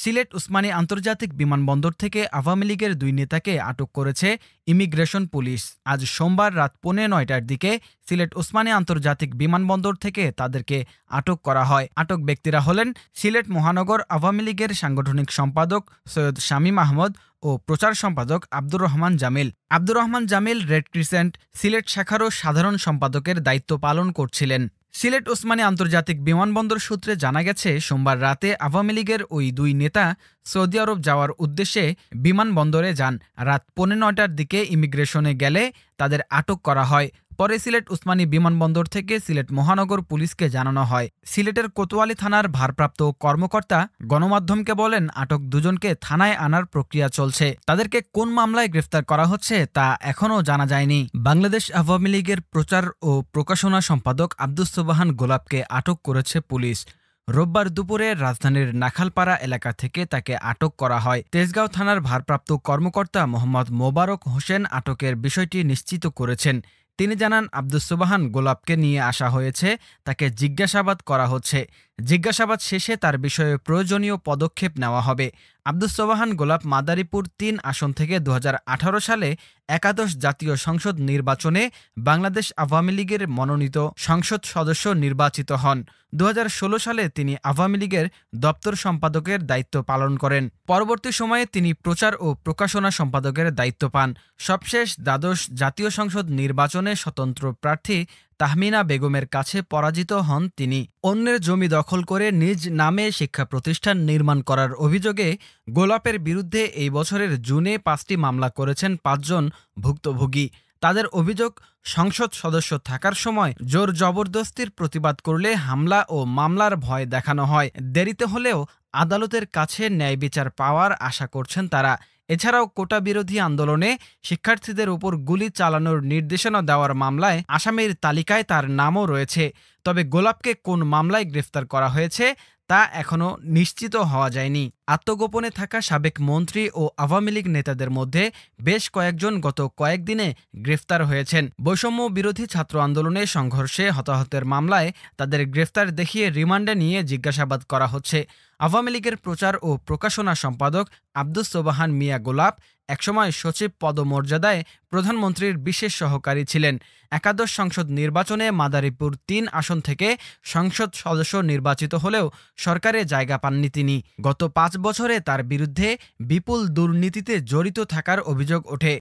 সিলেট ওসমানী আন্তর্জাতিক বিমানবন্দর থেকে আওয়ামী লীগের ২ নেতাকে আটক করেছে ইমিগ্রেশন পুলিশ। আজ সোমবার রাত ৯:১৫টার দিকে সিলেট ওসমানী আন্তর্জাতিক বিমানবন্দর থেকে তাদেরকে আটক করা হয়। আটক ব্যক্তিরা হলেন সিলেট মহানগর আওয়ামী লীগের সাংগঠনিক সম্পাদক সৈয়দ শামীম আহমদ ও প্রচার সম্পাদক আব্দুর রহমান জামিল। আব্দুর রহমান জামিল রেড ক্রিসেন্ট সিলেট শাখারও সাধারণ সম্পাদকের দায়িত্ব পালন করছিলেন। সিলেট ওসমানী আন্তর্জাতিক বিমানবন্দর সূত্রে জানা গেছে, সোমবার রাতে আওয়ামী লীগের ওই ২ নেতা সৌদি আরব যাওয়ার উদ্দেশ্যে বিমানবন্দরে যান। রাত ৯:১৫টার দিকে ইমিগ্রেশনে গেলে তাদের আটক করা হয়। পরে সিলেট ওসমানী বিমানবন্দর থেকে সিলেট মহানগর পুলিশকে জানানো হয়। সিলেটের কোতোয়ালি থানার ভারপ্রাপ্ত কর্মকর্তা গণমাধ্যমকে বলেন, আটক দুজনকে থানায় আনার প্রক্রিয়া চলছে। তাদেরকে কোন মামলায় গ্রেফতার করা হচ্ছে তা এখনও জানা যায়নি। বাংলাদেশ আওয়ামী লীগের প্রচার ও প্রকাশনা সম্পাদক আব্দুস সোবাহান গোলাপকে আটক করেছে পুলিশ। রোববার দুপুরে রাজধানীর নাখালপাড়া এলাকা থেকে তাকে আটক করা হয়। তেজগাঁও থানার ভারপ্রাপ্ত কর্মকর্তা মোহাম্মদ মোবারক হোসেন আটকের বিষয়টি নিশ্চিত করেছেন। তিনি জানান, আব্দুস সোবাহান গোলাপকে নিয়ে আসা হয়েছে, তাকে জিজ্ঞাসাবাদ করা হচ্ছে। জিজ্ঞাসাবাদ শেষে তার বিষয়ে প্রয়োজনীয় পদক্ষেপ নেওয়া হবে। আব্দুস সোবাহান গোলাপ মাদারীপুর ৩ আসন থেকে ২০১৮ সালে একাদশ জাতীয় সংসদ নির্বাচনে বাংলাদেশ আওয়ামী লীগের মনোনীত সংসদ সদস্য নির্বাচিত হন। ২০১৬ সালে তিনি আওয়ামী লীগের দপ্তর সম্পাদকের দায়িত্ব পালন করেন। পরবর্তী সময়ে তিনি প্রচার ও প্রকাশনা সম্পাদকের দায়িত্ব পান। সবশেষ দ্বাদশ জাতীয় সংসদ নির্বাচনে স্বতন্ত্র প্রার্থী তাহমিনা বেগমের কাছে পরাজিত হন তিনি। অন্যের জমি দখল করে নিজ নামে শিক্ষা প্রতিষ্ঠান নির্মাণ করার অভিযোগে গোলাপের বিরুদ্ধে এই বছরের জুনে ৫টি মামলা করেছেন ৫ জন ভুক্তভোগী। তাদের অভিযোগ, সংসদ সদস্য থাকার সময় জোর জবরদস্তির প্রতিবাদ করলে হামলা ও মামলার ভয় দেখানো হয়। দেরিতে হলেও আদালতের কাছে ন্যায় বিচার পাওয়ার আশা করছেন তারা। এছাড়াও কোটা বিরোধী আন্দোলনে শিক্ষার্থীদের উপর গুলি চালানোর নির্দেশনা দেওয়ার মামলায় আসামির তালিকায় তার নামও রয়েছে। তবে গোলাপকে কোন মামলায় গ্রেফতার করা হয়েছে তা এখনও নিশ্চিত হওয়া যায়নি। আত্মগোপনে থাকা সাবেক মন্ত্রী ও আওয়ামী লীগ নেতাদের মধ্যে বেশ কয়েকজন গত কয়েকদিনে গ্রেফতার হয়েছেন। বৈষম্য বিরোধী ছাত্র আন্দোলনে সংঘর্ষে হতাহতের মামলায় তাদের গ্রেফতার দেখিয়ে রিমান্ডে নিয়ে জিজ্ঞাসাবাদ করা হচ্ছে। আওয়ামী লীগের প্রচার ও প্রকাশনা সম্পাদক আব্দুস সোবাহান মিয়া গোলাপ একসময় সচিব পদমর্যাদায় প্রধানমন্ত্রীর বিশেষ সহকারী ছিলেন। একাদশ সংসদ নির্বাচনে মাদারীপুর ৩ আসন থেকে সংসদ সদস্য নির্বাচিত হলেও সরকারে জায়গা পাননি তিনি। গত ৫ বছরে তার বিরুদ্ধে বিপুল দুর্নীতিতে জড়িত থাকার অভিযোগ ওঠে।